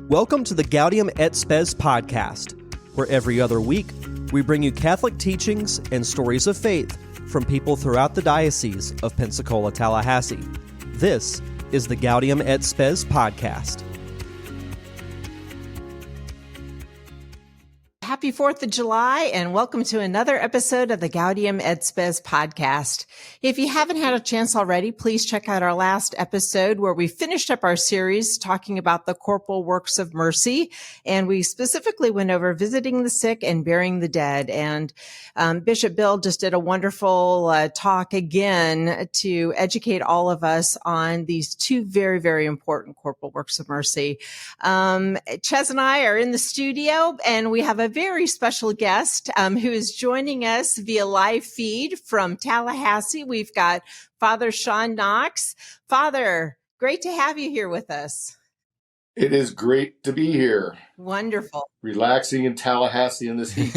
Welcome to the Gaudium et Spes podcast, where every other week we bring you Catholic teachings and stories of faith from people throughout the Diocese of Pensacola-Tallahassee. This is the Gaudium et Spes podcast. Happy 4th of July and welcome to another episode of the Gaudium et Spes podcast. If you haven't had a chance already, please check out our last episode where we finished up our series talking about the corporal works of mercy. And we specifically went over visiting the sick and burying the dead. And Bishop Bill just did a wonderful talk again to educate all of us on these two very, very important corporal works of mercy. Chez and I are in the studio and we have a very special guest who is joining us via live feed from Tallahassee. We've got Father Sean Knox. Father, great to have you here with us. It is great to be here. Wonderful. Relaxing in Tallahassee in this heat.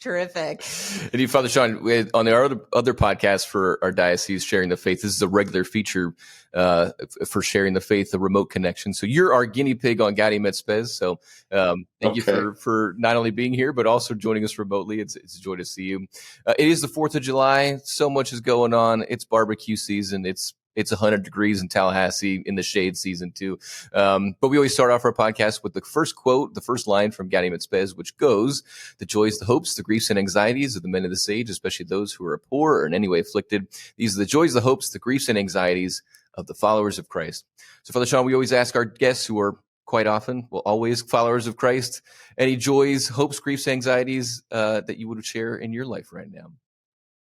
Terrific. And you, Father Sean, on our other podcast for our diocese, Sharing the Faith, this is a regular feature for Sharing the Faith, a remote connection. So you're our guinea pig on Gaudium et Spes. So thank you for not only being here, but also joining us remotely. It's a joy to see you. It is the 4th of July. So much is going on. It's barbecue season. It's 100 degrees in Tallahassee in the shade season too. But we always start off our podcast with the first quote, the first line from Gaudium et Spes, which goes, "The joys, the hopes, the griefs and anxieties of the men of this age, especially those who are poor or in any way afflicted. These are the joys, the hopes, the griefs and anxieties of the followers of Christ." So Father Sean, we always ask our guests who are quite often, well, always followers of Christ, any joys, hopes, griefs, anxieties that you would share in your life right now?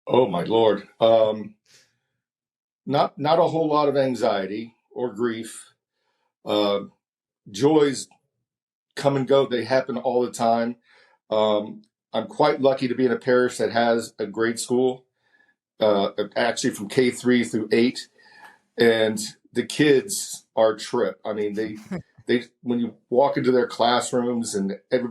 Oh my Lord. Not a whole lot of anxiety or grief. Joys come and go. They happen all the time. I'm quite lucky to be in a parish that has a grade school, actually from K3 through 8. And the kids are a trip. I mean, they when you walk into their classrooms and it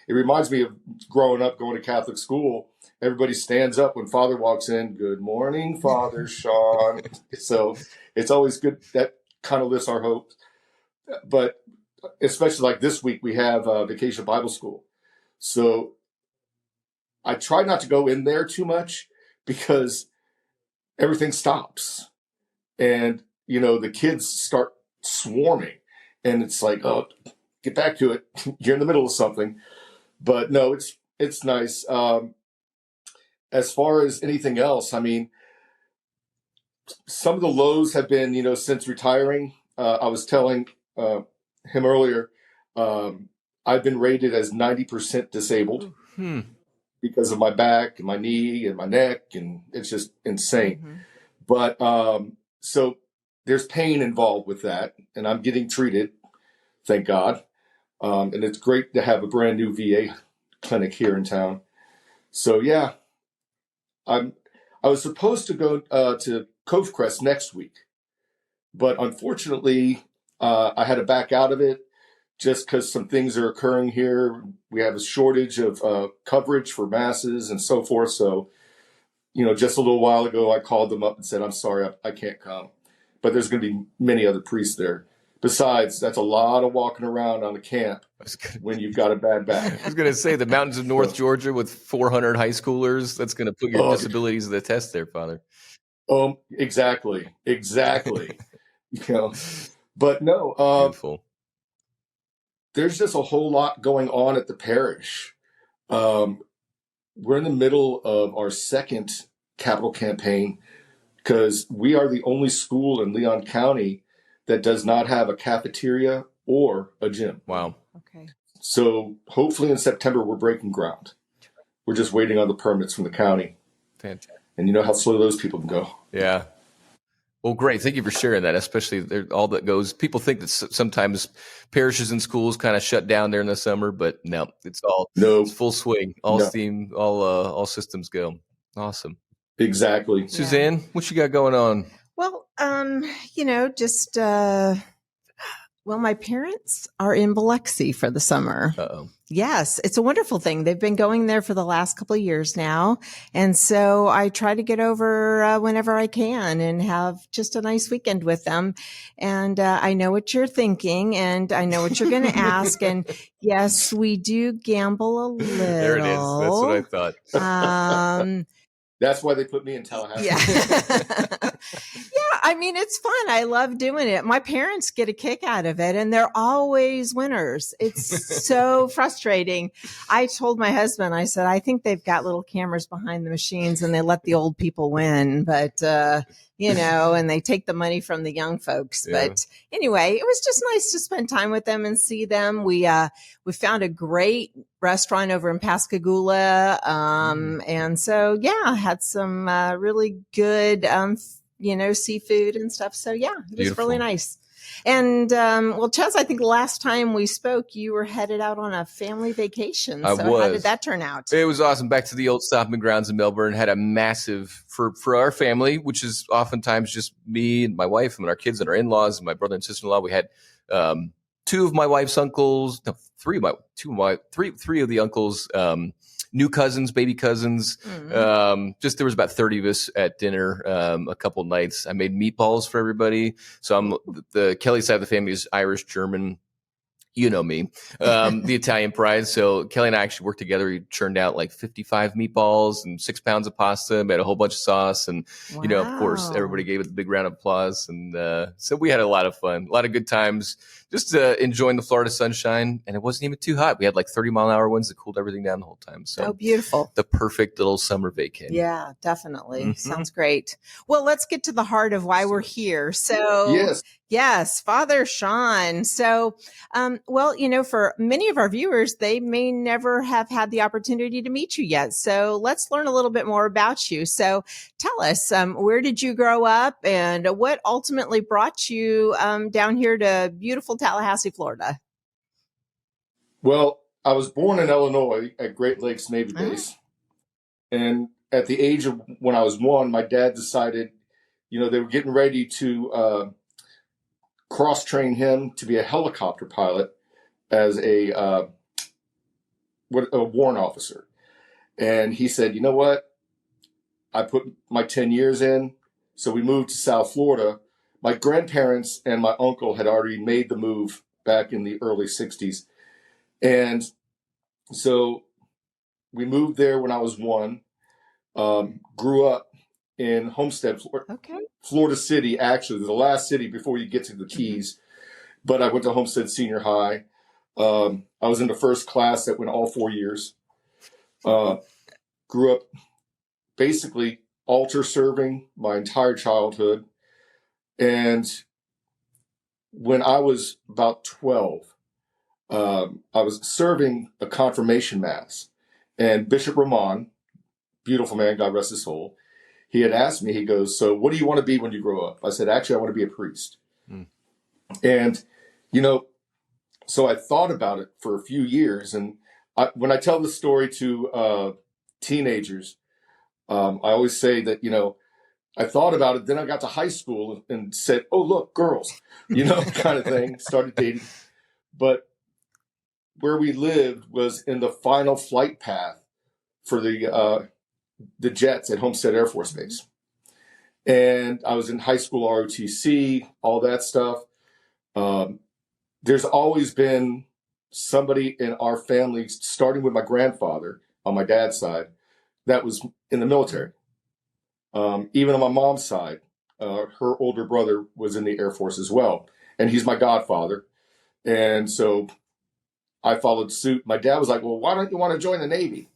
reminds me of growing up, going to Catholic school. Everybody stands up when Father walks in. "Good morning, Father Sean." So it's always good. That kind of lifts our hopes. But especially like this week, we have Vacation Bible School. So I try not to go in there too much because everything stops. And, the kids start swarming. And it's like, oh, get back to it. You're in the middle of something. But no, it's nice. As far as anything else, I mean, some of the lows have been, since retiring. I was telling him earlier, I've been rated as 90% disabled because of my back and my knee and my neck, and it's just insane. Mm-hmm. But so there's pain involved with that, and I'm getting treated, thank God. And it's great to have a brand new VA clinic here in town. So yeah. I was supposed to go to Cove Crest next week, but unfortunately, I had to back out of it just because some things are occurring here. We have a shortage of coverage for masses and so forth. So, just a little while ago, I called them up and said, "I'm sorry, I can't come." But there's going to be many other priests there. Besides, that's a lot of walking around on the camp when you've got a bad back. I was going to say the mountains of North Georgia with 400 high schoolers. That's going to put your disabilities to the test there, Father. Exactly. But no, there's just a whole lot going on at the parish. We're in the middle of our second capital campaign because we are the only school in Leon County that does not have a cafeteria or a gym. Wow. Okay. So hopefully in September, we're breaking ground. We're just waiting on the permits from the county. Fantastic. And you know how slow those people can go. Yeah. Well, great. Thank you for sharing that, especially all that goes. People think that sometimes parishes and schools kind of shut down there in the summer, but no, it's full swing, steam, all systems go. Awesome. Exactly. Susanne, what you got going on? Well, just Well, my parents are in Biloxi for the summer. Uh-oh. Yes, it's a wonderful thing. They've been going there for the last couple of years now. And so I try to get over whenever I can and have just a nice weekend with them. And I know what you're thinking and I know what you're going to ask. And yes, we do gamble a little. There it is. That's what I thought. That's why they put me in Tallahassee. Yeah. Yeah, I mean, it's fun. I love doing it. My parents get a kick out of it, and they're always winners. It's so frustrating. I told my husband, I said, I think they've got little cameras behind the machines and they let the old people win, but, and they take the money from the young folks. Yeah. But anyway, it was just nice to spend time with them and see them. We found a great restaurant over in Pascagoula. And so, yeah, had some really good, seafood and stuff. So yeah, it was Beautiful. really nice. And, Ches, I think last time we spoke, you were headed out on a family vacation. So how did that turn out? It was awesome. Back to the old stomping grounds in Melbourne. Had a massive, for our family, which is oftentimes just me and my wife and our kids and our in-laws and my brother and sister-in-law. We had, three of the uncles, new cousins, baby cousins. Just there was about 30 of us at dinner a couple nights. I made meatballs for everybody. So the Kelly side of the family is Irish, German. You know me, the Italian pride. So Kelly and I actually worked together. We churned out like 55 meatballs and 6 pounds of pasta, made a whole bunch of sauce. And, Wow. of course, everybody gave it a big round of applause. And so we had a lot of fun, a lot of good times, just enjoying the Florida sunshine. And it wasn't even too hot. We had like 30-mile-an-hour winds that cooled everything down the whole time. So Oh, beautiful. the perfect little summer vacation. Yeah, definitely. Mhm. Sounds great. Well, let's get to the heart of why we're here. So yes, Father Sean. So, for many of our viewers, they may never have had the opportunity to meet you yet. So let's learn a little bit more about you. So tell us, where did you grow up and what ultimately brought you down here to beautiful Tallahassee, Florida? Well, I was born in Illinois at Great Lakes Navy Base. And at the age of when I was 1, my dad decided, they were getting ready to cross-train him to be a helicopter pilot as a warrant officer. And he said, you know what? I put my 10 years in. So we moved to South Florida. My grandparents and my uncle had already made the move back in the early 60s. And so we moved there when I was 1, grew up in Homestead, Florida. Okay. Florida City, actually, the last city before you get to the Keys. But I went to Homestead Senior High. I was in the first class that went all 4 years. Grew up basically altar serving my entire childhood. And when I was about 12, I was serving a confirmation mass. And Bishop Ramon, beautiful man, God rest his soul, he had asked me, he goes, so what do you want to be when you grow up? I said, actually, I want to be a priest. And, so I thought about it for a few years. And when I tell the story to teenagers, I always say that, I thought about it. Then I got to high school and said, oh, look, girls, kind of thing, started dating. But where we lived was in the final flight path for the jets at Homestead Air Force Base. And I was in high school ROTC, all that stuff. There's always been somebody in our family, starting with my grandfather on my dad's side, that was in the military. Even on my mom's side, her older brother was in the Air Force as well. And he's my godfather. And so I followed suit. My dad was like, well, why don't you want to join the Navy?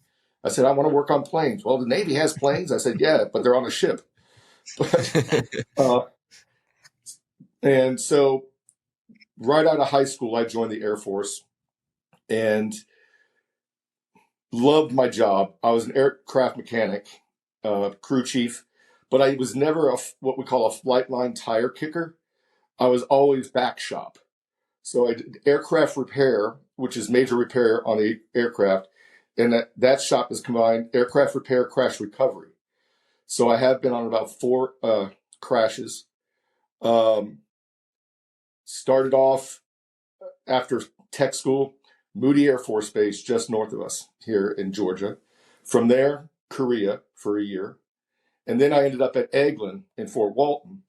I said, I want to work on planes. Well, the Navy has planes. I said, yeah, but they're on a ship. And so right out of high school, I joined the Air Force and loved my job. I was an aircraft mechanic, crew chief, but I was never what we call a flight line tire kicker. I was always back shop. So I did aircraft repair, which is major repair on the aircraft. And that shop is combined aircraft repair, crash recovery. So I have been on about 4 crashes. Started off after tech school, Moody Air Force Base, just north of us here in Georgia. From there, Korea for a year. And then I ended up at Eglin in Fort Walton.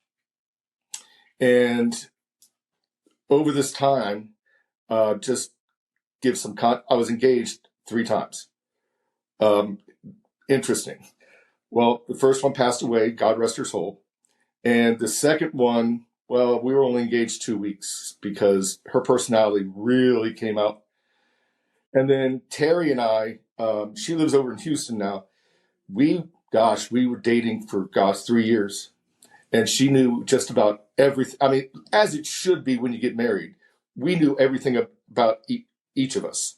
And over this time, just give some I was engaged 3 times. Interesting. Well, the first one passed away, God rest her soul. And the second one, well, we were only engaged 2 weeks because her personality really came out. And then Terry and I, she lives over in Houston now. We were dating for 3 years. And she knew just about everything. I mean, as it should be when you get married. We knew everything about each of us.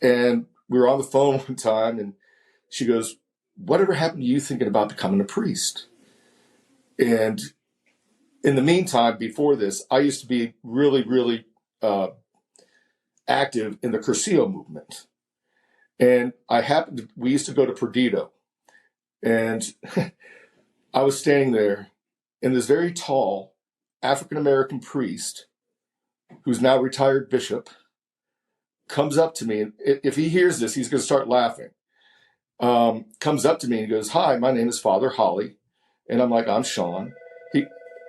And we were on the phone one time, and she goes, "Whatever happened to you thinking about becoming a priest?" And in the meantime, before this, I used to be really, really active in the Cursillo movement. And we used to go to Perdido. And I was standing there, and this very tall African-American priest, who's now retired bishop, comes up to me. And if he hears this, he's going to start laughing. Comes up to me and goes, "Hi, my name is Father Holly." And I'm like, "I'm Sean."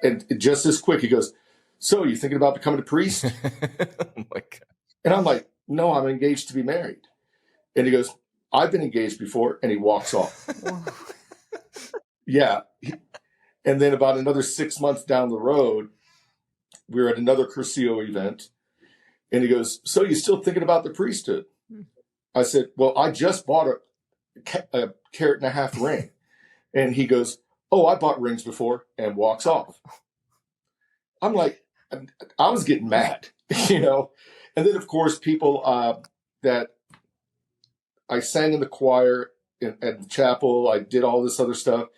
And just as quick, he goes, "So you thinking about becoming a priest?" Oh my God. And I'm like, "No, I'm engaged to be married." And he goes, "I've been engaged before." And he walks off. Yeah. And then about another 6 months down the road, we were at another Cursillo event. And he goes, "So you still thinking about the priesthood?" I said, "Well, I just bought a carat and a half ring." And he goes, "Oh, I bought rings before," and walks off. I'm like, I was getting mad, you know? And then, of course, people that I sang in the choir at the chapel, I did all this other stuff.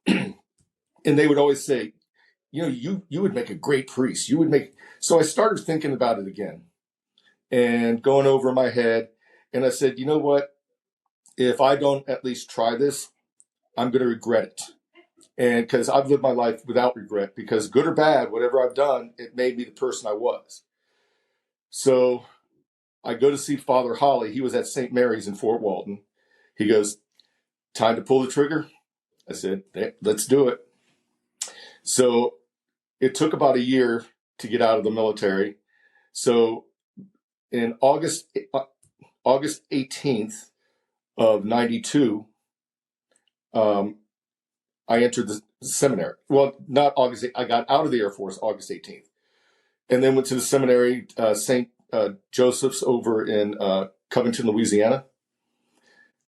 And they would always say, you would make a great priest. So I started thinking about it again and going over my head. And I said, you know what? If I don't at least try this, I'm going to regret it. And because I've lived my life without regret, because good or bad, whatever I've done, it made me the person I was. So I go to see Father Holly. He was at St. Mary's in Fort Walton. He goes, "Time to pull the trigger?" I said, "Let's do it." So it took about a year to get out of the military. So in August 18th of 92, I entered the seminary. Well, not August 8th. I got out of the Air Force August 18th. And then went to the seminary, St. Joseph's over in Covington, Louisiana.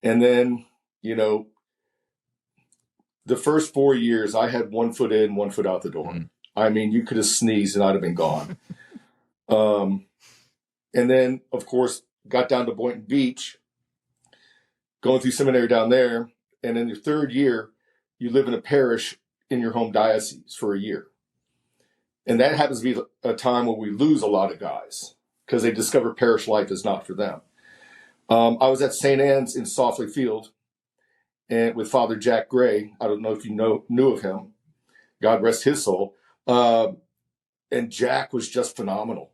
And then, the first 4 years, I had 1 foot in, 1 foot out the door. Mm. I mean, you could have sneezed and I'd have been gone. And then, of course, got down to Boynton Beach, going through seminary down there. And in your 3rd year, you live in a parish in your home diocese for a year. And that happens to be a time when we lose a lot of guys because they discover parish life is not for them. I was at St. Anne's in Saughly Field and with Father Jack Gray. I don't know if you knew of him. God rest his soul. And Jack was just phenomenal.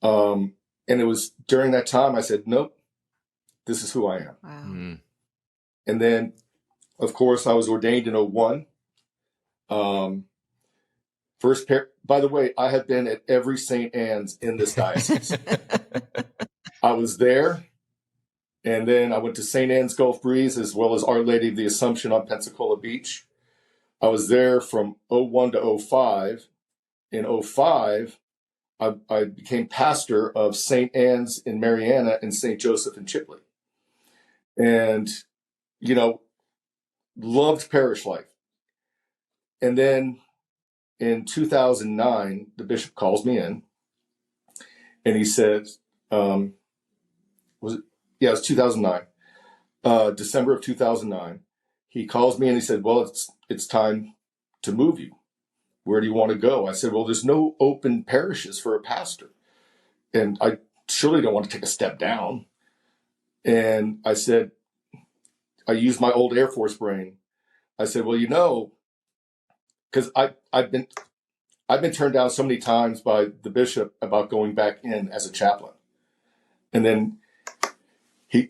And it was during that time I said, nope, this is who I am. Wow. Mm. And then, of course, I was ordained in 2001. By the way, I have been at every St. Anne's in this diocese. I was there, and then I went to St. Anne's Gulf Breeze as well as Our Lady of the Assumption on Pensacola Beach. I was there from 2001 to 2005. In 2005, I became pastor of St. Anne's in Mariana and St. Joseph in Chipley. And, loved parish life. And then in 2009, the bishop calls me in and he said, it was 2009, December of 2009. He calls me and he said, well, it's time to move you. Where do you want to go? I said, well, there's no open parishes for a pastor. And I surely don't want to take a step down. And I said, I used my old Air Force brain. I said, well, because I've I've been turned down so many times by the bishop about going back in as a chaplain. And then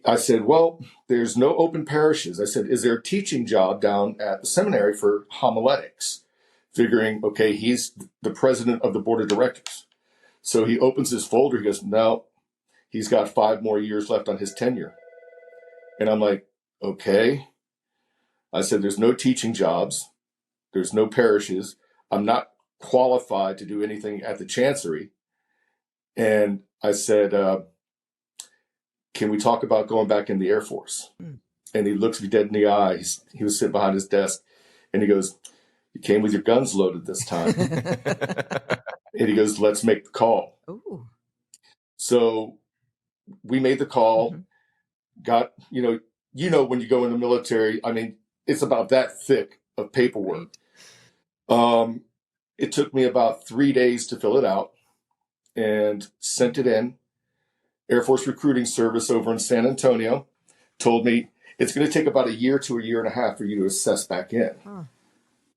I said, well, there's no open parishes. I said, is there a teaching job down at the seminary for homiletics? Figuring, okay, he's the president of the board of directors. So he opens his folder. He goes, no, he's got 5 more years left on his tenure. And I'm like, okay. I said, there's no teaching jobs. There's no parishes. I'm not qualified to do anything at the chancery. And I said, can we talk about going back in the Air Force? And he looks me dead in the eye. He was sitting behind his desk. And he goes, you came with your guns loaded this time. And he goes, let's make the call. Ooh. So we made the call. Got, you know, when you go in the military, I mean, it's about that thick of paperwork. Right. It took me about 3 days to fill it out and sent it in. Air Force Recruiting Service over in San Antonio told me it's going to take about a year to a year and a half for you to assess back in. Huh.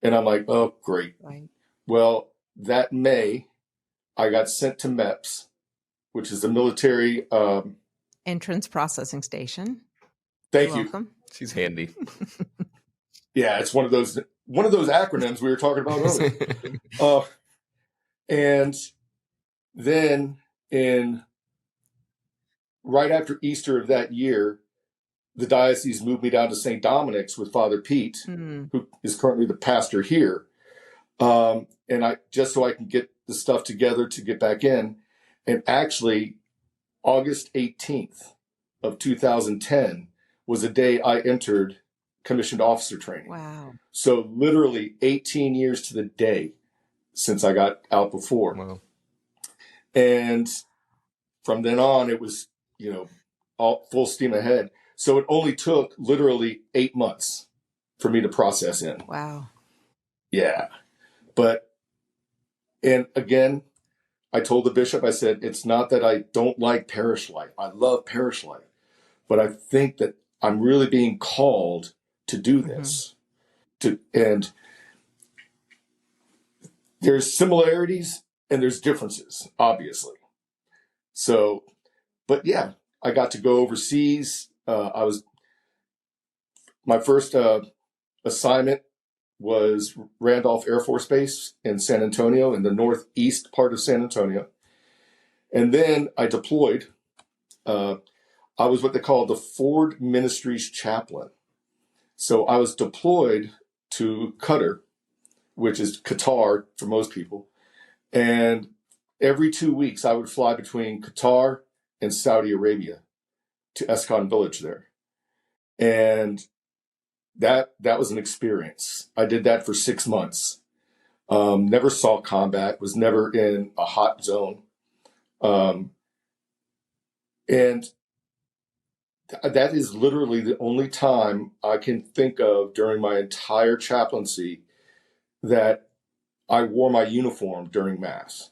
And I'm like, oh, great. Right. Well, that May, I got sent to MEPS, which is a military entrance processing station. Thank You're you. Welcome. She's handy. Yeah, it's one of those acronyms we were talking about earlier. And then right after Easter of that year, the diocese moved me down to St. Dominic's with Father Pete, who is currently the pastor here. And I just so I can get the stuff together to get back in. And actually, August 18th of 2010 was the day I entered commissioned officer training. Wow. So literally 18 years to the day since I got out before. Wow. And from then on, it was, all full steam ahead. So it only took literally 8 months for me to process in. Wow. Yeah. And again, I told the bishop, I said, it's not that I don't like parish life. I love parish life. But I think that I'm really being called to do this. And there's similarities and there's differences, obviously. So, but yeah, I got to go overseas. My first assignment was Randolph Air Force Base in San Antonio, in the northeast part of San Antonio. And then I deployed. I was what they call the Forward Ministries chaplain. So I was deployed to Qatar, which is Qatar for most people. And every 2 weeks, I would fly between Qatar and Saudi Arabia to Escon Village there. And that was an experience. I did that for 6 months. Never saw combat, was never in a hot zone. And that is literally the only time I can think of during my entire chaplaincy that I wore my uniform during Mass.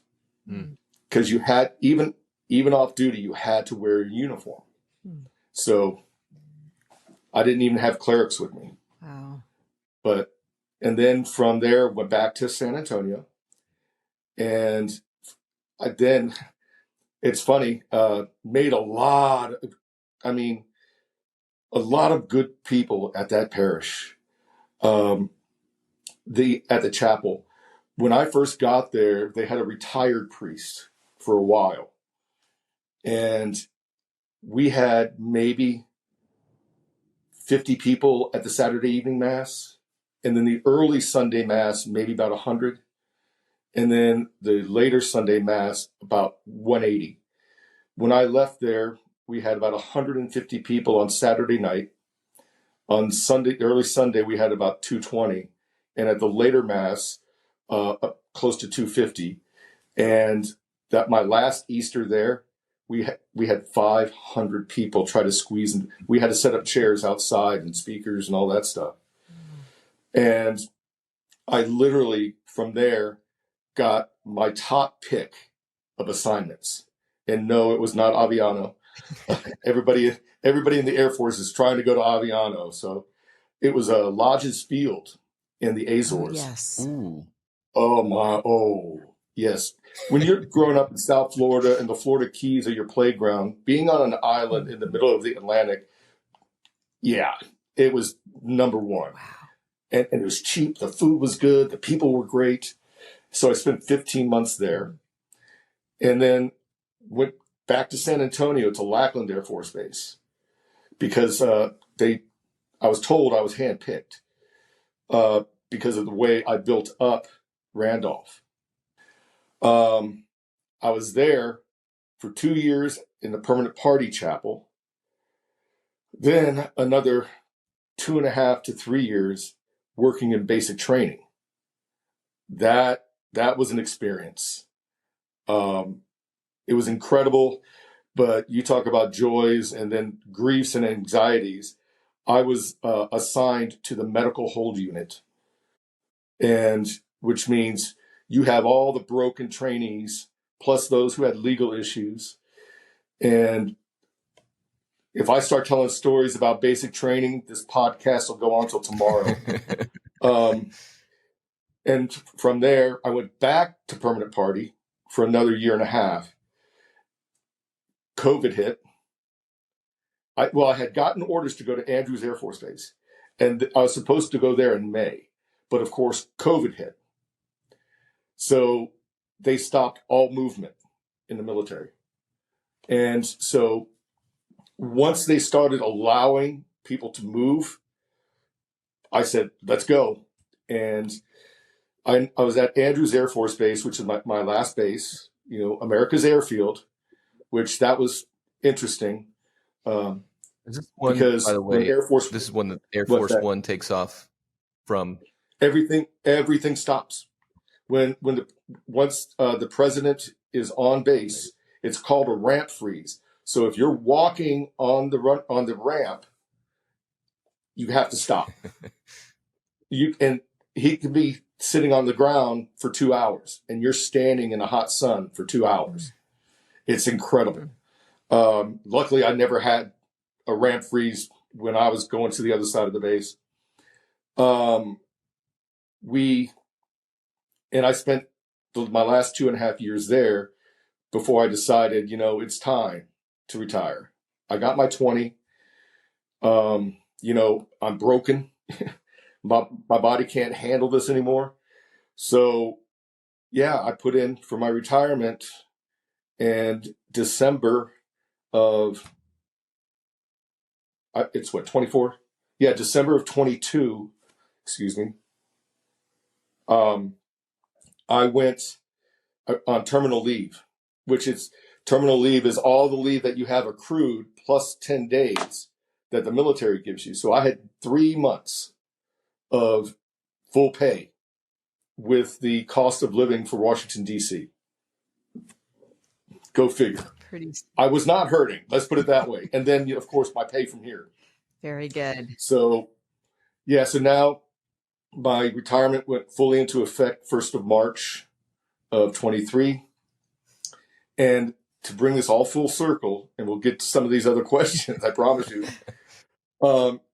Because you had, even off duty, you had to wear your uniform. So I didn't even have clerics with me. Wow. And then from there, went back to San Antonio. And it's funny, made a lot of good people at that parish, at the chapel. When I first got there, they had a retired priest for a while. And we had maybe 50 people at the Saturday evening Mass. And then the early Sunday Mass, maybe about 100. And then the later Sunday Mass, about 180. When I left there, we had about 150 people on Saturday night. On Sunday, early Sunday, we had about 220. And at the later Mass, close to 250. And that my last Easter there, we had 500 people try to squeeze in. We had to set up chairs outside and speakers and all that stuff. And I literally, from there, got my top pick of assignments. And no, it was not Aviano. Everybody in the Air Force is trying to go to Aviano. So it was a Lodges Field in the Azores. Yes. Ooh. Yes. When you're growing up in South Florida and the Florida Keys are your playground, being on an island in the middle of the Atlantic, it was number one. Wow. And it was cheap. The food was good. The people were great. So I spent 15 months there and then went back to San Antonio to Lackland Air Force Base because I was told I was handpicked because of the way I built up Randolph. I was there for 2 years in the permanent party chapel, then another 2.5 to 3 years working in basic training. That was an experience. It was incredible, but you talk about joys and then griefs and anxieties. I was assigned to the medical hold unit, and which means you have all the broken trainees plus those who had legal issues. And if I start telling stories about basic training, this podcast will go on till tomorrow. And from there, I went back to permanent party for another 1.5 years. COVID hit. I had gotten orders to go to Andrews Air Force Base, and I was supposed to go there in May. But of course, COVID hit. So they stopped all movement in the military. And so once they started allowing people to move, I said, let's go. And I was at Andrews Air Force Base, which is my last base, America's airfield, which that was interesting. Is this one, because by the way, this is when the Air Force One takes off from? Everything stops. Once the president is on base, it's called a ramp freeze. So if you're walking on the ramp, you have to stop. And he can be sitting on the ground for 2 hours, and you're standing in a hot sun for 2 hours. It's incredible. Luckily, I never had a ramp freeze when I was going to the other side of the base. And I spent my last 2.5 years there before I decided, it's time to retire. I got my 20. I'm broken. My body can't handle this anymore. So, I put in for my retirement, and December of, it's what, 24? Yeah, December of 22, excuse me. I went on terminal leave, terminal leave is all the leave that you have accrued plus 10 days that the military gives you. So I had 3 months of full pay with the cost of living for Washington, D.C. Go figure. I was not hurting. Let's put it that way. And then, of course, my pay from here. Very good. So, so now my retirement went fully into effect 1st of March of 23. And to bring this all full circle, and we'll get to some of these other questions, I promise you.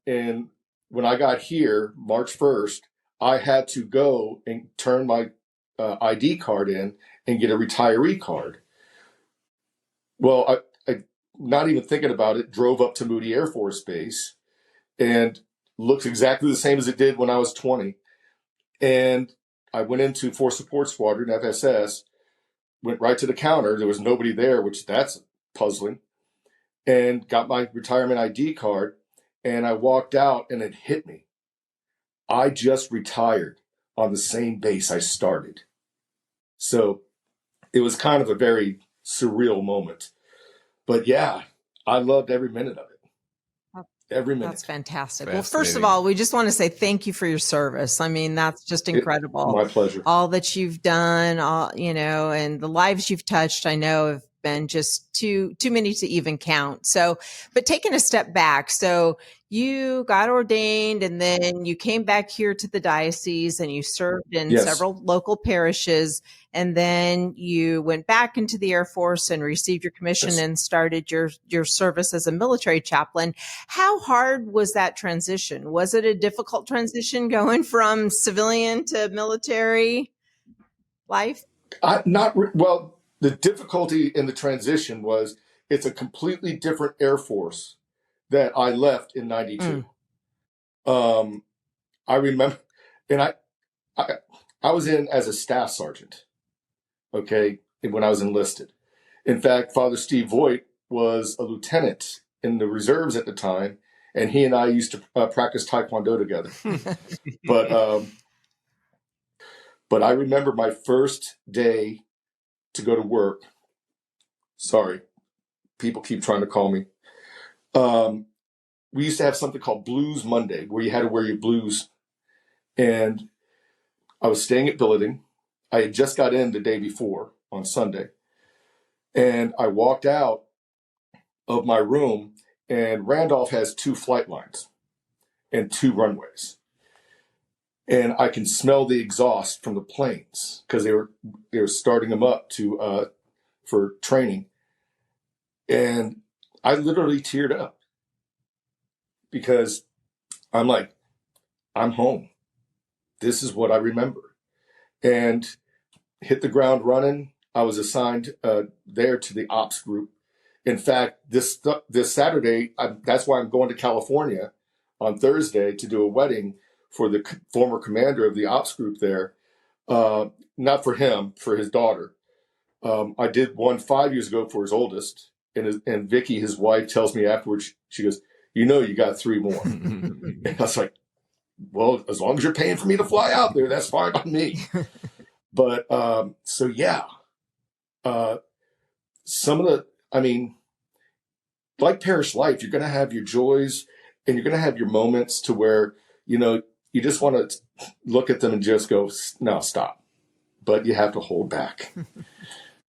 And when I got here, March 1st, I had to go and turn my ID card in and get a retiree card. Well, I not even thinking about it, drove up to Moody Air Force Base, and looks exactly the same as it did when I was 20. And I went into Force Support Squadron, FSS, went right to the counter. There was nobody there, which that's puzzling, and got my retirement ID card. And I walked out, and it hit me. I just retired on the same base I started. So it was kind of a very surreal moment. But I loved every minute of it. Every minute. That's fantastic. Well, first of all, we just want to say thank you for your service. I mean, that's just incredible. My pleasure. All that you've done, and the lives you've touched, I know have been just too many to even count. So, but taking a step back, so you got ordained and then you came back here to the diocese and you served in several local parishes, and then you went back into the Air Force and received your commission and started your service as a military chaplain. How hard was that transition? Was it a difficult transition going from civilian to military? life? Well, the difficulty in the transition was it's a completely different Air Force that I left in 92. I remember, and I was in as a staff sergeant, okay, when I was enlisted. In fact, Father Steve Voigt was a lieutenant in the reserves at the time, and he and I used to practice Taekwondo together. But I remember my first day to go to work. Sorry, people keep trying to call me. We used to have something called Blues Monday, where you had to wear your blues. And I was staying at Billeting. I had just got in the day before on Sunday. And I walked out of my room, and Randolph has 2 flight lines and 2 runways. And I can smell the exhaust from the planes because they were starting them up for training. And I literally teared up because I'm like, I'm home. This is what I remember. And hit the ground running. I was assigned there to the ops group. In fact, this Saturday, that's why I'm going to California on Thursday to do a wedding for the former commander of the ops group there. Not for him, for his daughter. I did one 5 years ago for his oldest. And Vicky, his wife, tells me afterwards, she goes, you got 3 more. And I was like, well, as long as you're paying for me to fly out there, that's fine by me. But so yeah, some of the, like parish life, you're going to have your joys and you're going to have your moments to where, you just want to look at them and just go, no, stop. But you have to hold back.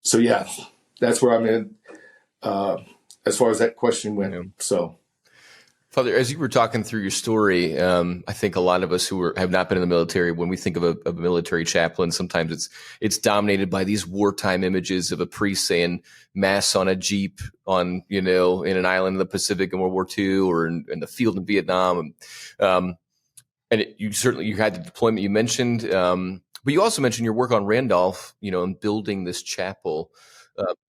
So yeah, that's where I'm in as far as that question went. Yeah. So. Father, as you were talking through your story, I think a lot of us who have not been in the military, when we think of a military chaplain, sometimes it's dominated by these wartime images of a priest saying mass on a Jeep on, in an island in the Pacific in World War II or in the field in Vietnam. And you had the deployment you mentioned, but you also mentioned your work on Randolph, and building this chapel.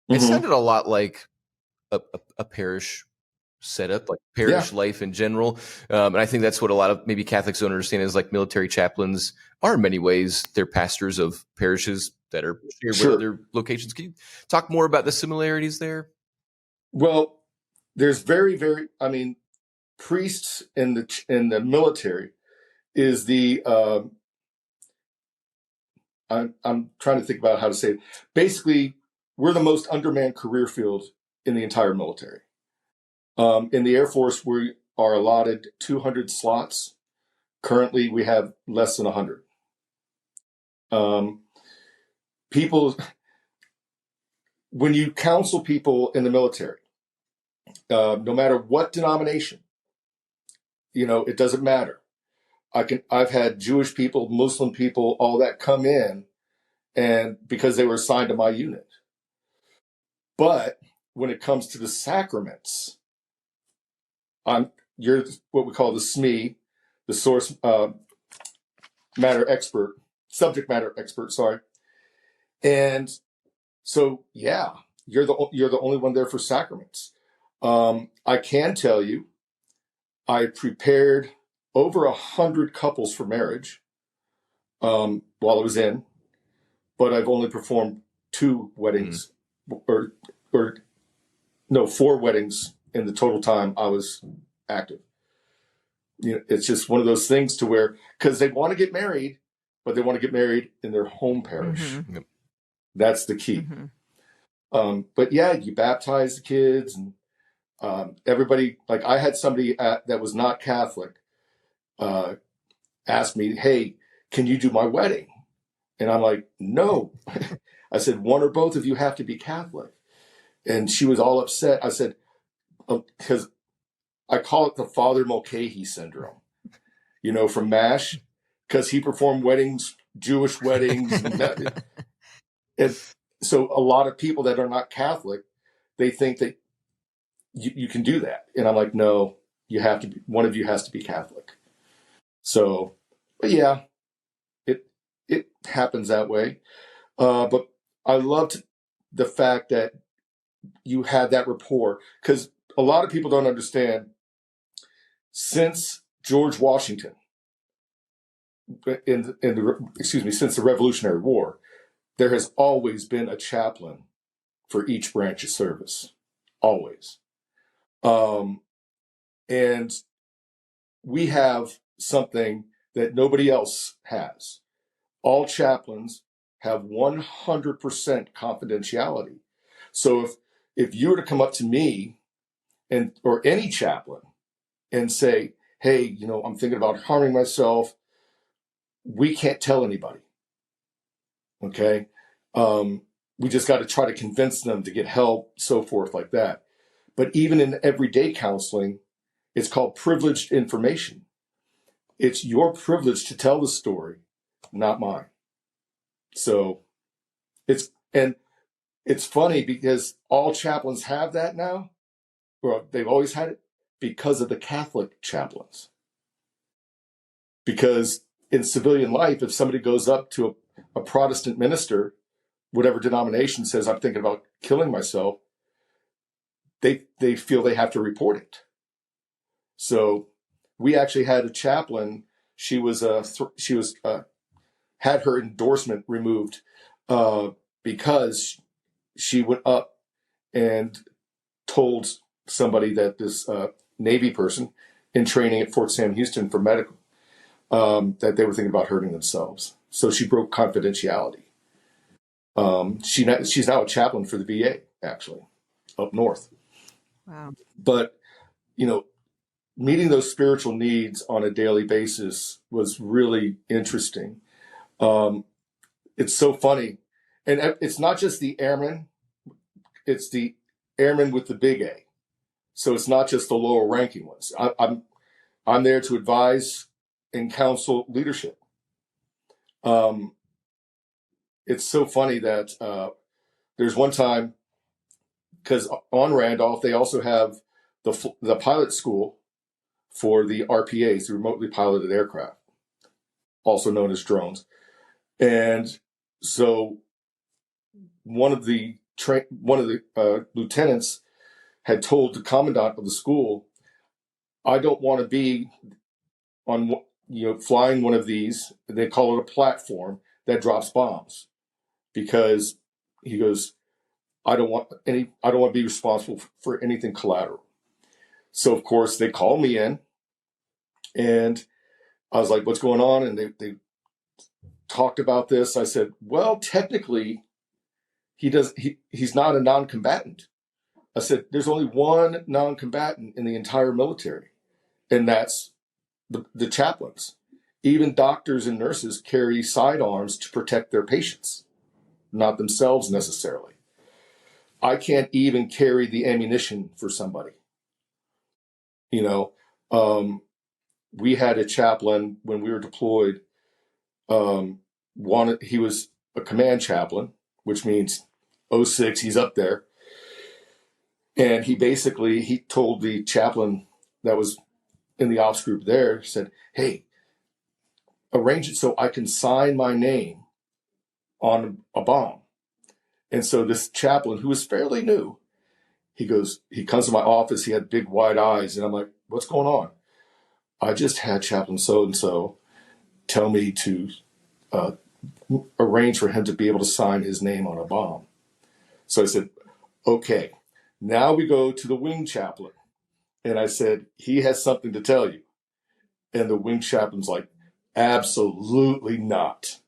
It sounded a lot like a parish setup, like parish life in general. And I think that's what a lot of maybe Catholics don't understand is like military chaplains are in many ways, they're pastors of parishes that are shared with other locations. Can you talk more about the similarities there? Well, there's very, very, priests in the military is the, I'm trying to think about how to say it. Basically, we're the most undermanned career field in the entire military. In the Air Force, we are allotted 200 slots. Currently, we have less than 100. People, when you counsel people in the military, no matter what denomination, it doesn't matter. I've had Jewish people, Muslim people, all that come in, and because they were assigned to my unit. But when it comes to the sacraments, you're what we call the SME, the source matter expert, subject matter expert. Sorry, and so yeah, you're the only one there for sacraments. I can tell you, I prepared over 100 couples for marriage while I was in, but I've only performed 2 weddings, or 4 weddings in the total time I was active. It's just one of those things to where, because they want to get married, but they want to get married in their home parish. Mm-hmm. Yep. That's the key. Mm-hmm. But yeah, you baptize the kids, and everybody, like I had somebody that was not Catholic ask me, hey, can you do my wedding? And I'm like, no. I said, one or both of you have to be Catholic. And she was all upset. I said, because I call it the Father Mulcahy syndrome, from MASH, because he performed weddings, Jewish weddings. And so a lot of people that are not Catholic, they think that you can do that. And I'm like, no, you have to be, one of you has to be Catholic. So, but yeah, it happens that way. But I loved the fact that you had that rapport, because a lot of people don't understand. Since George Washington, since the Revolutionary War, there has always been a chaplain for each branch of service, always. And we have something that nobody else has. All chaplains have 100% confidentiality. So if you were to come up to me or any chaplain and say, hey, I'm thinking about harming myself, we can't tell anybody. Okay. We just got to try to convince them to get help, so forth like that. But even in everyday counseling, it's called privileged information. It's your privilege to tell the story, not mine. So it's funny because all chaplains have that now, or they've always had it, because of the Catholic chaplains. Because in civilian life, if somebody goes up to a Protestant minister, whatever denomination, says, I'm thinking about killing myself, they feel they have to report it. So we actually had a chaplain. She had her endorsement removed because she went up and told somebody that this Navy person in training at Fort Sam Houston for medical, that they were thinking about hurting themselves. So she broke confidentiality. She's now a chaplain for the VA, actually, up north. Wow. But, meeting those spiritual needs on a daily basis was really interesting. It's so funny. And it's not just the airmen, it's the airmen with the big A. So it's not just the lower ranking ones. I'm there to advise and counsel leadership. It's so funny that there's one time, because on Randolph, they also have the pilot school for the RPAs, the remotely piloted aircraft, also known as drones. And so one of the lieutenants had told the commandant of the school, I don't want to be on, flying one of these, they call it a platform that drops bombs, because he goes, I don't want to be responsible for anything collateral. So of course they called me in, and I was like, what's going on? And they talked about this. I said, well, technically he's not a non-combatant. I said, there's only one non-combatant in the entire military, and that's the chaplains. Even doctors and nurses carry sidearms to protect their patients, not themselves necessarily. I can't even carry the ammunition for somebody. We had a chaplain when we were deployed. He was a command chaplain, which means 06, he's up there. And he told the chaplain that was in the ops group there, said, hey, arrange it so I can sign my name on a bomb. And so this chaplain, who was fairly new, he comes to my office, he had big wide eyes, and I'm like, what's going on? I just had Chaplain so-and-so tell me to arrange for him to be able to sign his name on a bomb. So I said, okay, now we go to the wing chaplain. And I said, he has something to tell you. And the wing chaplain's like, absolutely not.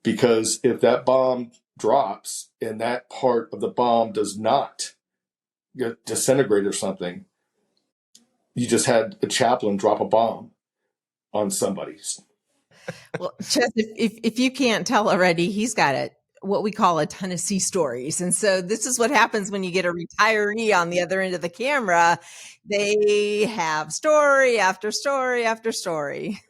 Because if that bomb drops and that part of the bomb does not get disintegrate or something, you just had a chaplain drop a bomb on somebody. Well, Chez, if you can't tell already, he's got what we call a ton of sea stories. And so this is what happens when you get a retiree on the other end of the camera. They have story after story after story.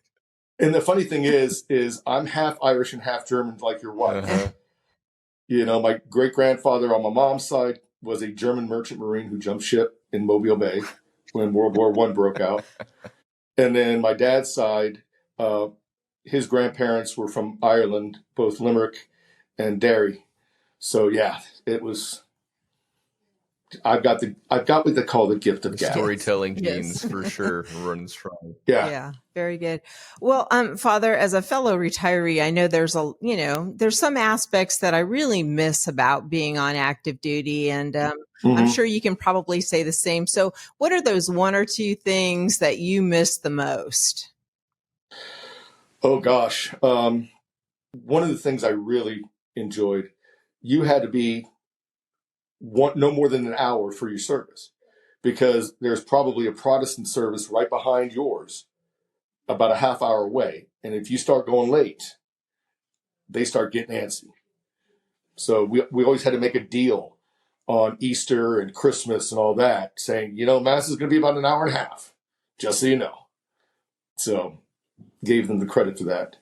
And the funny thing is I'm half Irish and half German, like your wife. Uh-huh. My great-grandfather on my mom's side was a German merchant marine who jumped ship in Mobile Bay when World War I broke out. And then my dad's side, his grandparents were from Ireland, both Limerick and dairy. So yeah, it was. I've got what they call the gift of gab. Storytelling Yes. genes for sure running strong. Yeah, very good. Well, Father, as a fellow retiree, I know there's there's some aspects that I really miss about being on active duty, and I'm sure you can probably say the same. So, what are those one or two things that you miss the most? Oh gosh, one of the things I really enjoyed, you had to be no more than an hour for your service, because there's probably a Protestant service right behind yours, about a half hour away. And if you start going late, they start getting antsy. So we always had to make a deal on Easter and Christmas and all that, saying, Mass is going to be about an hour and a half, just so you know. So gave them the credit for that.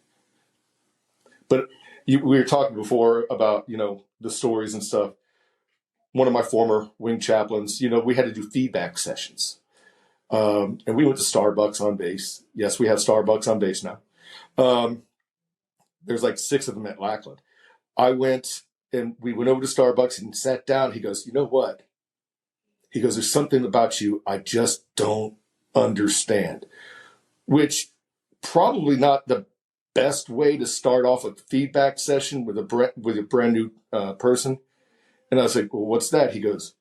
But we were talking before about, the stories and stuff. One of my former wing chaplains, we had to do feedback sessions. And we went to Starbucks on base. Yes, we have Starbucks on base now. There's like 6 of them at Lackland. I went and we went over to Starbucks and sat down. He goes, you know what? He goes, there's something about you I just don't understand, which probably not the best way to start off a feedback session with a brand new person. And I was like, well, what's that? He goes,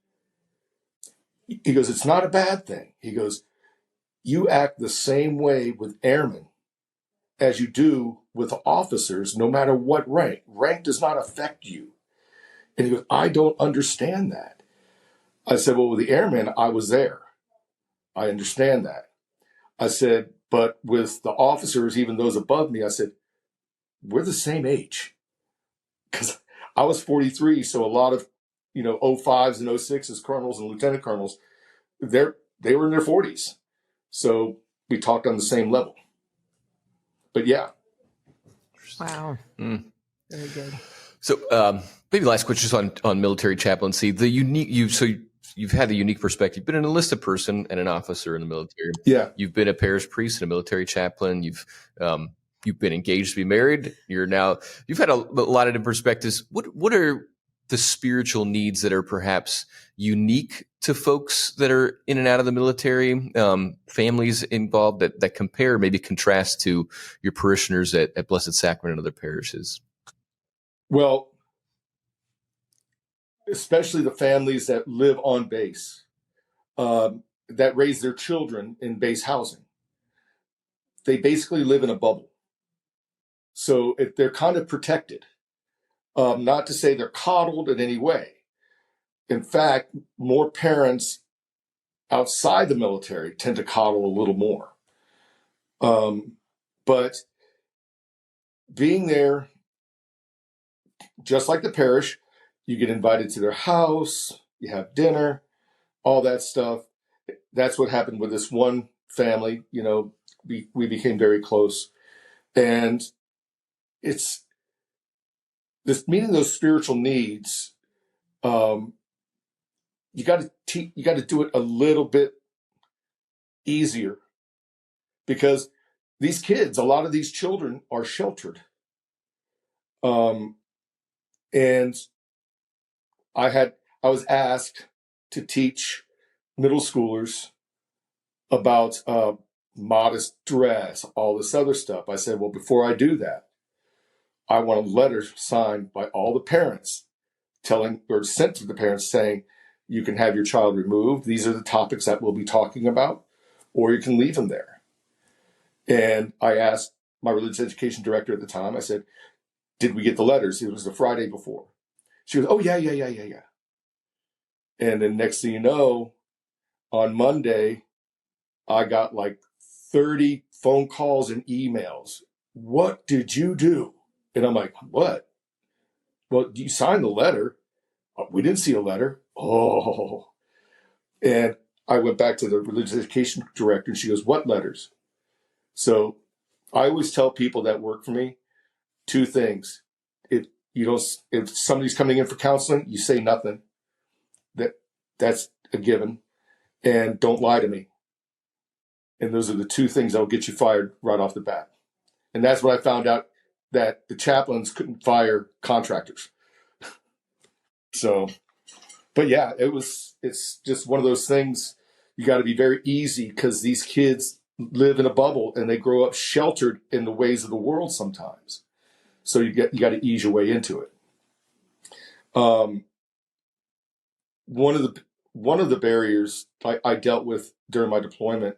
it's not a bad thing. He goes, you act the same way with airmen as you do with officers, no matter what rank. Rank does not affect you. And he goes, I don't understand that. I said, well, with the airmen, I was there. I understand that. I said, but with the officers, even those above me, I said, we're the same age. Because I was 43, so a lot of, 05s and 06s colonels and lieutenant colonels, they were in their 40s. So we talked on the same level. But yeah. Wow. Very good. So maybe last question just on military chaplaincy. You've had a unique perspective. You've been an enlisted person and an officer in the military. Yeah. You've been a parish priest and a military chaplain. You've been engaged to be married. You've had a lot of different perspectives. What are the spiritual needs that are perhaps unique to folks that are in and out of the military, families involved that compare, maybe contrast to your parishioners at Blessed Sacrament and other parishes? Well, especially the families that live on base, that raise their children in base housing. They basically live in a bubble. So they're kind of protected. Not to say they're coddled in any way. In fact, more parents outside the military tend to coddle a little more. But being there, just like the parish, you get invited to their house, you have dinner, all that stuff. That's what happened with this one family. We became very close. And it's this meeting those spiritual needs. You got to do it a little bit easier, because these kids, a lot of these children are sheltered. And I was asked to teach middle schoolers about modest dress, all this other stuff. I said, well, before I do that, I want a letter signed by all the parents sent to the parents saying, you can have your child removed. These are the topics that we'll be talking about, or you can leave them there. And I asked my religious education director at the time, I said, did we get the letters? It was the Friday before. She goes, oh, yeah. And then next thing you know, on Monday, I got like 30 phone calls and emails. What did you do? And I'm like, what? Well, you signed the letter. Oh, we didn't see a letter. Oh. And I went back to the religious education director and she goes, what letters? So I always tell people that work for me 2 things. If somebody's coming in for counseling, you say nothing. That's a given. And don't lie to me. And those are the 2 things that will get you fired right off the bat. And that's what I found out that the chaplains couldn't fire contractors. So, but yeah, it's just one of those things. You got to be very easy because these kids live in a bubble and they grow up sheltered in the ways of the world sometimes. So you got to ease your way into it. One of the barriers I dealt with during my deployment,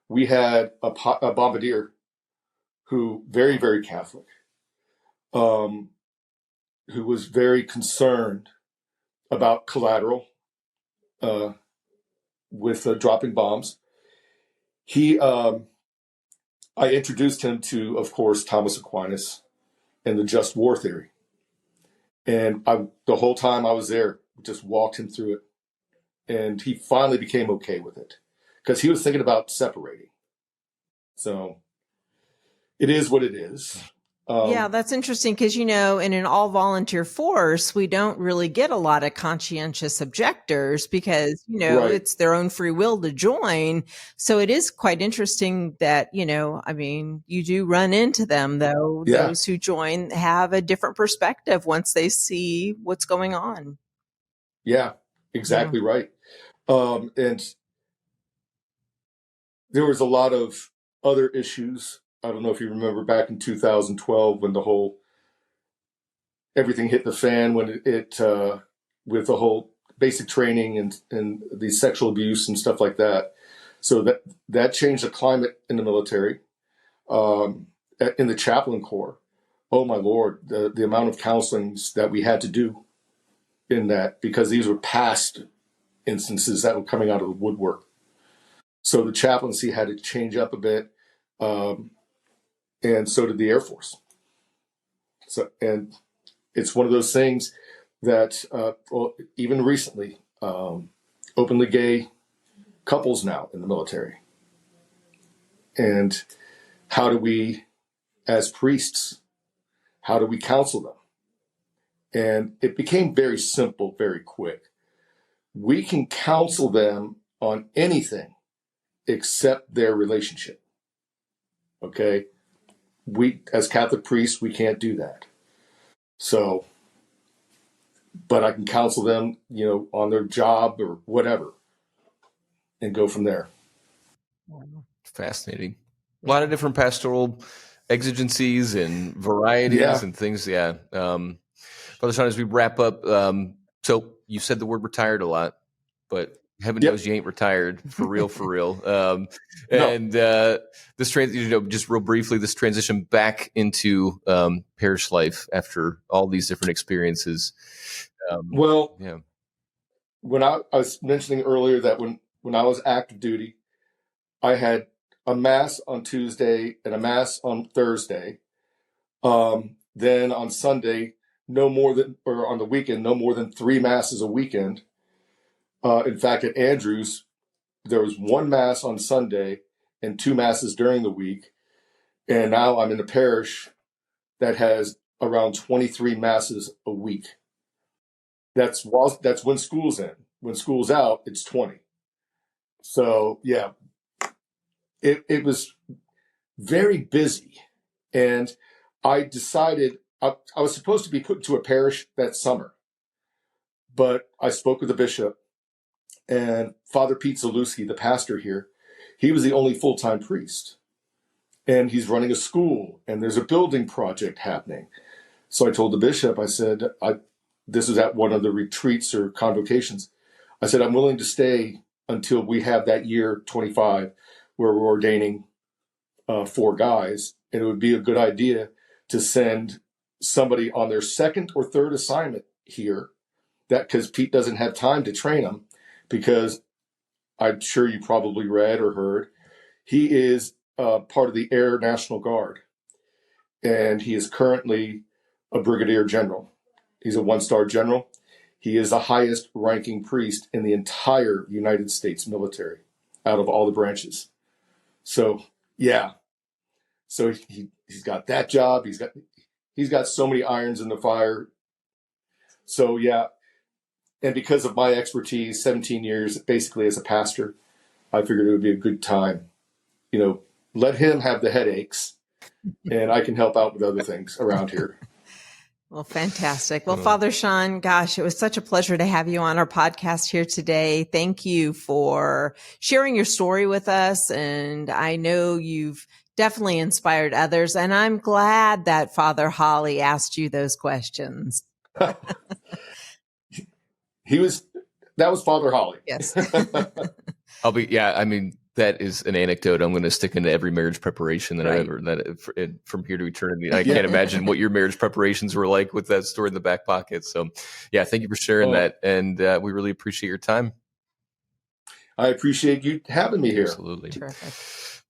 we had a bombardier who very, very Catholic, who was very concerned about collateral with dropping bombs. I introduced him to, of course, Thomas Aquinas and the just war theory. And the whole time I was there, just walked him through it. And he finally became okay with it because he was thinking about separating. So it is what it is. Yeah, that's interesting because, in an all volunteer force, we don't really get a lot of conscientious objectors because, Right. it's their own free will to join. So it is quite interesting that, you do run into them, though. Yeah. Those who join have a different perspective once they see what's going on. Yeah, exactly right. And there was a lot of other issues. I don't know if you remember back in 2012 when everything hit the fan, when it with the whole basic training and the sexual abuse and stuff like that. So that changed the climate in the military, in the chaplain corps. Oh my Lord, the amount of counselings that we had to do in that, because these were past instances that were coming out of the woodwork. So the chaplaincy had to change up a bit, and so did the Air Force. So, and it's one of those things that, even recently, openly gay couples now in the military. And how do we, as priests, how do we counsel them? And it became very simple, very quick. We can counsel them on anything except their relationship. Okay? We, as Catholic priests, we can't do that. So, but I can counsel them, on their job or whatever, and go from there. Fascinating. A lot of different pastoral exigencies and varieties and things. Yeah. Father Sean, as we wrap up, so you said the word retired a lot, but heaven knows you ain't retired for real, for real. No. And this just real briefly, this transition back into parish life after all these different experiences. When I was mentioning earlier that when I was active duty, I had a mass on Tuesday and a mass on Thursday. Then on Sunday, on the weekend, no more than 3 masses a weekend. In fact, at Andrews, there was 1 mass on Sunday and 2 masses during the week. And now I'm in a parish that has around 23 masses a week. That's when school's in. When school's out, it's 20. So yeah, it was very busy. And I decided I was supposed to be put into a parish that summer, but I spoke with the bishop, and Father Pete Zalewski, the pastor here, he was the only full-time priest, and he's running a school, and there's a building project happening. So I told the bishop, I said, this is at one of the retreats or convocations. I said, I'm willing to stay until we have that year 25 where we're ordaining 4 guys, and it would be a good idea to send somebody on their second or third assignment here, that because Pete doesn't have time to train them, because I'm sure you probably read or heard, he is part of the Air National Guard, and he is currently a brigadier general. He's a 1-star general. He is the highest ranking priest in the entire United States military out of all the branches. So yeah, so he's got that job. He's got so many irons in the fire. So yeah, and because of my expertise, 17 years basically as a pastor, I figured it would be a good time, let him have the headaches and I can help out with other things around here. Well, fantastic. Well, Father Sean, gosh, it was such a pleasure to have you on our podcast here today. Thank you for sharing your story with us. And I know you've definitely inspired others. And I'm glad that Father Holly asked you those questions. That was Father Holly. Yes. That is an anecdote I'm going to stick into every marriage preparation that from here to eternity. I can't imagine what your marriage preparations were like with that story in the back pocket. So yeah, thank you for sharing that. And we really appreciate your time. I appreciate you having me here. Absolutely. Terrific.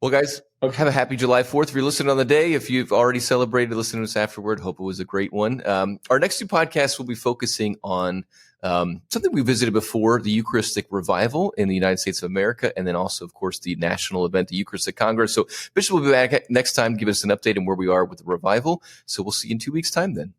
Well, guys, have a happy July 4th. If you're listening on the day, if you've already celebrated, listen to us afterward. Hope it was a great one. Our next two podcasts will be focusing on something we visited before, the Eucharistic Revival in the United States of America, and then also, of course, the national event, the Eucharistic Congress. So Bishop will be back next time, give us an update on where we are with the revival. So we'll see you in 2 weeks' time then.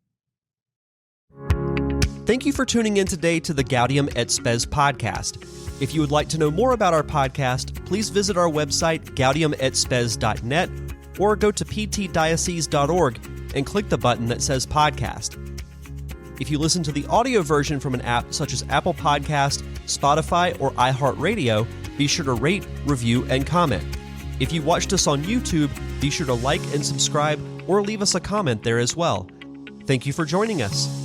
Thank you for tuning in today to the Gaudium et Spes podcast. If you would like to know more about our podcast, please visit our website, gaudiumετspes.net, or go to ptdiocese.org and click the button that says podcast. If you listen to the audio version from an app such as Apple Podcast, Spotify, or iHeartRadio, be sure to rate, review, and comment. If you watched us on YouTube, be sure to like and subscribe or leave us a comment there as well. Thank you for joining us.